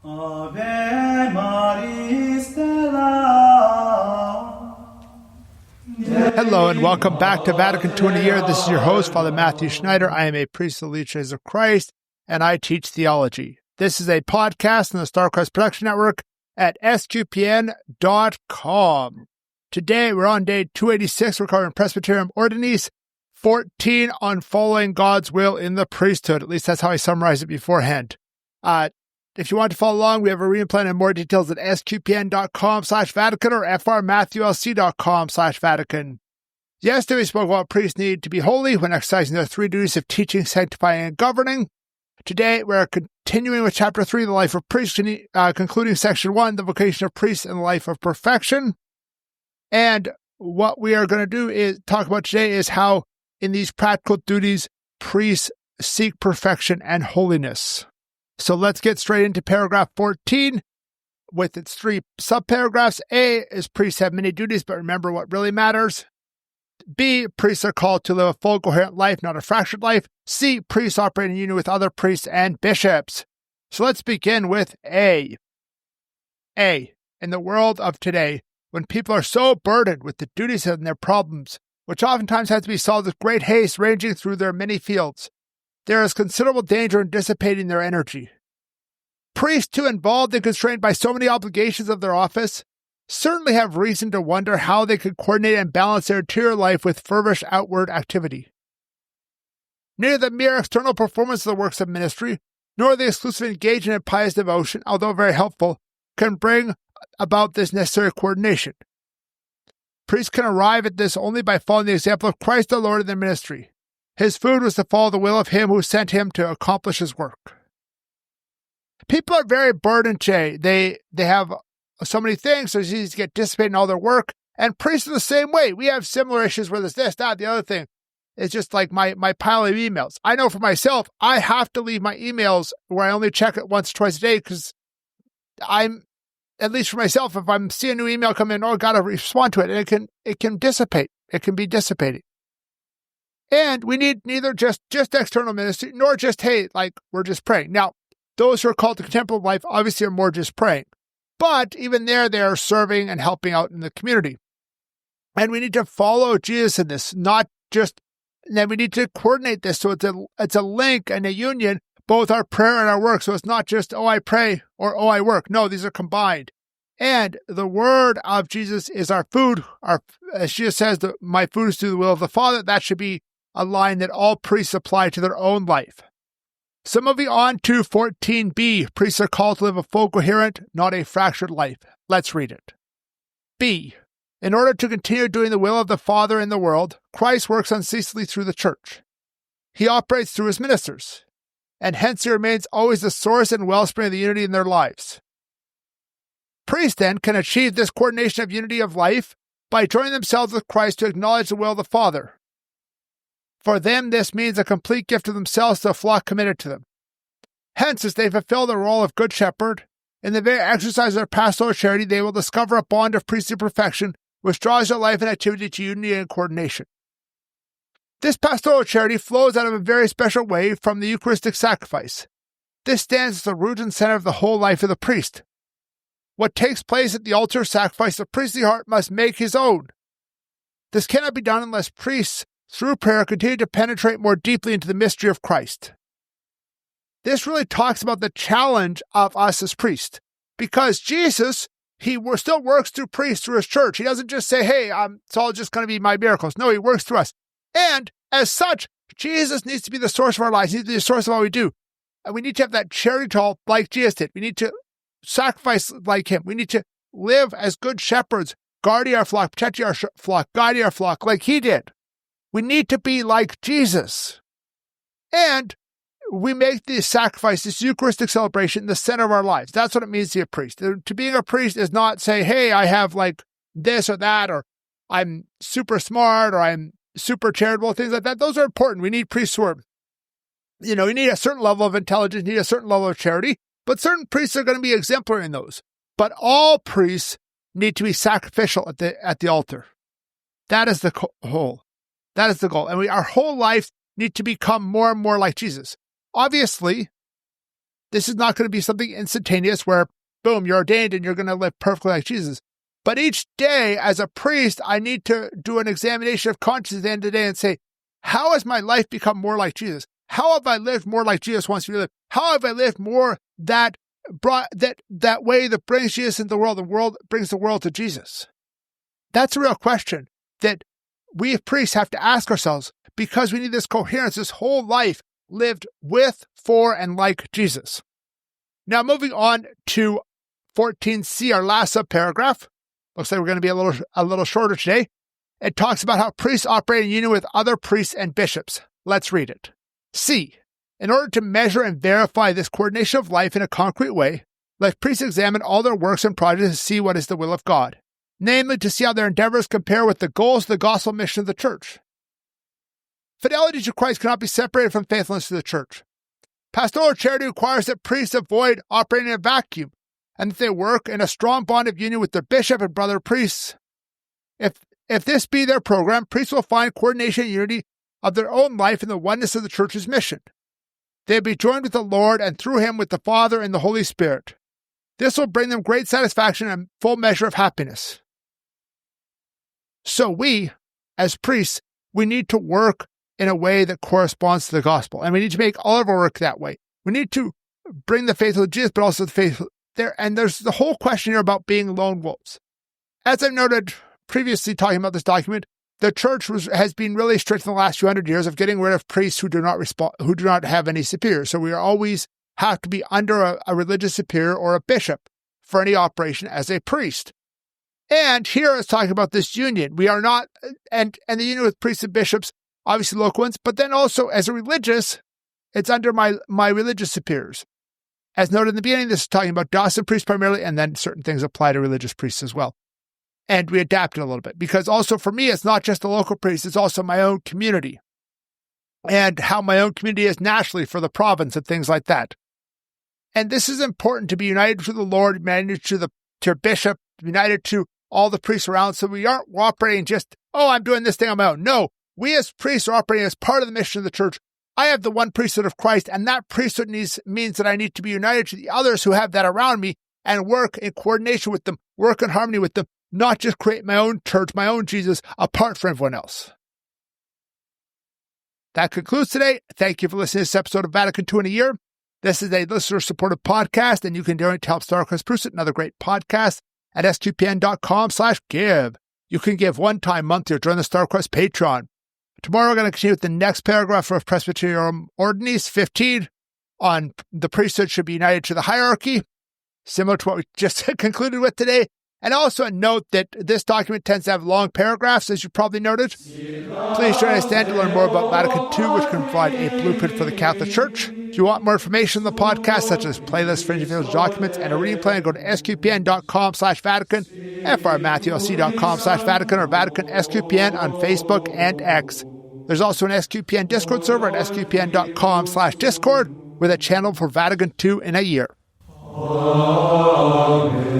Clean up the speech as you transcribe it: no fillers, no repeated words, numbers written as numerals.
Ave Maria Stella. Hello and welcome back to Vatican II in a Year. This is your host, Father Matthew Schneider. I am a priest of the Legion of Christ, and I teach theology. This is a podcast on the Starcrest Production Network at sqpn.com. Today, we're on day 286. We're covering Presbyterium Ordinis 14 on following God's will in the priesthood. At least that's how I summarized it beforehand. If you want to follow along, we have a reading plan and more details at sqpn.com/Vatican or frmatthewlc.com/Vatican. Yesterday, we spoke about priests need to be holy when exercising their three duties of teaching, sanctifying, and governing. Today, we're continuing with Chapter 3, the life of priests, concluding Section 1, the vocation of priests and the life of perfection. And what we are going to do is talk about today is how, in these practical duties, priests seek perfection and holiness. So let's get straight into paragraph 14 with its three subparagraphs. A is priests have many duties, but remember what really matters. B, priests are called to live a full, coherent life, not a fractured life. C, priests operate in union with other priests and bishops. So let's begin with A. A, in the world of today, when people are so burdened with the duties and their problems, which oftentimes have to be solved with great haste ranging through their many fields, there is considerable danger in dissipating their energy. Priests, too involved and constrained by so many obligations of their office, certainly have reason to wonder how they could coordinate and balance their interior life with feverish outward activity. Neither the mere external performance of the works of ministry, nor the exclusive engagement in pious devotion, although very helpful, can bring about this necessary coordination. Priests can arrive at this only by following the example of Christ the Lord in their ministry. His food was to follow the will of him who sent him to accomplish his work. People are very burdened today. They have so many things, so it's easy to get dissipated in all their work. And priests are the same way. We have similar issues where there's this, that, the other thing. It's just like my pile of emails. I know for myself, I have to leave my emails where I only check it once or twice a day because I'm, at least for myself, if I'm seeing a new email come in, I got to respond to it. And it can dissipate. It can be dissipating. And we need neither just external ministry, nor just, hey, like, we're just praying. Now, those who are called to contemplative life obviously are more just praying. But even there, they are serving and helping out in the community. And we need to follow Jesus in this, not just, and then we need to coordinate this so it's a link and a union, both our prayer and our work. So it's not just, oh, I pray or, oh, I work. No, these are combined. And the word of Jesus is our food. As Jesus says, my food is to the will of the Father. That should be a line that all priests apply to their own life. So moving on to 14b, priests are called to live a full, coherent, not a fractured life. Let's read it. B, in order to continue doing the will of the Father in the world, Christ works unceasingly through the Church. He operates through his ministers, and hence he remains always the source and wellspring of the unity in their lives. Priests then can achieve this coordination of unity of life by joining themselves with Christ to acknowledge the will of the Father. For them, this means a complete gift of themselves to the flock committed to them. Hence, as they fulfill the role of good shepherd, in the very exercise of their pastoral charity, they will discover a bond of priestly perfection which draws their life and activity to unity and coordination. This pastoral charity flows out of a very special way from the Eucharistic sacrifice. This stands as the root and center of the whole life of the priest. What takes place at the altar sacrifice, the priestly heart must make his own. This cannot be done unless priests, through prayer, continue to penetrate more deeply into the mystery of Christ. This really talks about the challenge of us as priests, because Jesus, he still works through priests, through his church. He doesn't just say, hey, it's all just going to be my miracles. No, he works through us. And as such, Jesus needs to be the source of our lives. He needs to be the source of all we do. And we need to have that charity call like Jesus did. We need to sacrifice like him. We need to live as good shepherds, guarding our flock, protecting our flock, guiding our flock like he did. We need to be like Jesus. And we make this sacrifice, this Eucharistic celebration, the center of our lives. That's what it means to be a priest. To being a priest is not say, hey, I have like this or that, or I'm super smart, or I'm super charitable, things like that. Those are important. We need priests who are, you need a certain level of intelligence, you need a certain level of charity, but certain priests are going to be exemplary in those. But all priests need to be sacrificial at the altar. That is the whole. That is the goal. And our whole life need to become more and more like Jesus. Obviously, This is not going to be something instantaneous where, boom, you're ordained and you're going to live perfectly like Jesus. But each day as a priest, I need to do an examination of conscience at the end of the day and say, how has my life become more like Jesus? How have I lived more like Jesus wants me to live? How have I lived more that way that brings Jesus into the world brings the world to Jesus? That's a real question that we priests have to ask ourselves, because we need this coherence, this whole life lived with, for, and like Jesus. Now, moving on to 14c, our last subparagraph. Looks like we're going to be a little shorter today. It talks about how priests operate in union with other priests and bishops. Let's read it. C. In order to measure and verify this coordination of life in a concrete way, let priests examine all their works and projects to see what is the will of God, namely to see how their endeavors compare with the goals of the gospel mission of the church. Fidelity to Christ cannot be separated from faithfulness to the church. Pastoral charity requires that priests avoid operating in a vacuum, and that they work in a strong bond of union with their bishop and brother priests. If this be their program, priests will find coordination and unity of their own life in the oneness of the church's mission. They will be joined with the Lord and through him with the Father and the Holy Spirit. This will bring them great satisfaction and full measure of happiness. So we, as priests, we need to work in a way that corresponds to the gospel. And we need to make all of our work that way. We need to bring the faith of Jesus, but also the faith there. And there's the whole question here about being lone wolves. As I've noted previously talking about this document, the church has been really strict in the last few hundred years of getting rid of priests who do not have any superior. So we always have to be under a religious superior or a bishop for any operation as a priest. And here it's talking about this union. We are not, and the union with priests and bishops, obviously local ones, but then also as a religious, it's under my religious superiors. As noted in the beginning, this is talking about diocesan priests primarily, and then certain things apply to religious priests as well. And we adapt it a little bit, because also for me, it's not just the local priest, it's also my own community and how my own community is nationally for the province and things like that. And this is important, to be united to the Lord, united to your bishop, united to all the priests around. So we aren't operating just, I'm doing this thing on my own. No, we as priests are operating as part of the mission of the church. I have the one priesthood of Christ, and that priesthood means that I need to be united to the others who have that around me and work in coordination with them, work in harmony with them, not just create my own church, my own Jesus, apart from everyone else. That concludes today. Thank you for listening to this episode of Vatican II in a Year. This is a listener-supported podcast, and you can donate to help StarQuest produce it, another great podcast, at sqpn.com/give. You can give one-time, monthly, or join the StarQuest Patreon. Tomorrow we're going to continue with the next paragraph of Presbyterium Ordinis 15 on the priesthood should be united to the hierarchy, similar to what we just concluded with today. And also note that this document tends to have long paragraphs, as you probably noted. Please join us then to learn more about Vatican II, which can provide a blueprint for the Catholic Church. If you want more information on the podcast, such as playlists, fringe village documents, and a reading plan, go to sqpn.com/Vatican, frmatthew.com/Vatican, or Vatican SQPN on Facebook and X. There's also an SQPN Discord server at sqpn.com/Discord with a channel for Vatican II in a Year. Amen.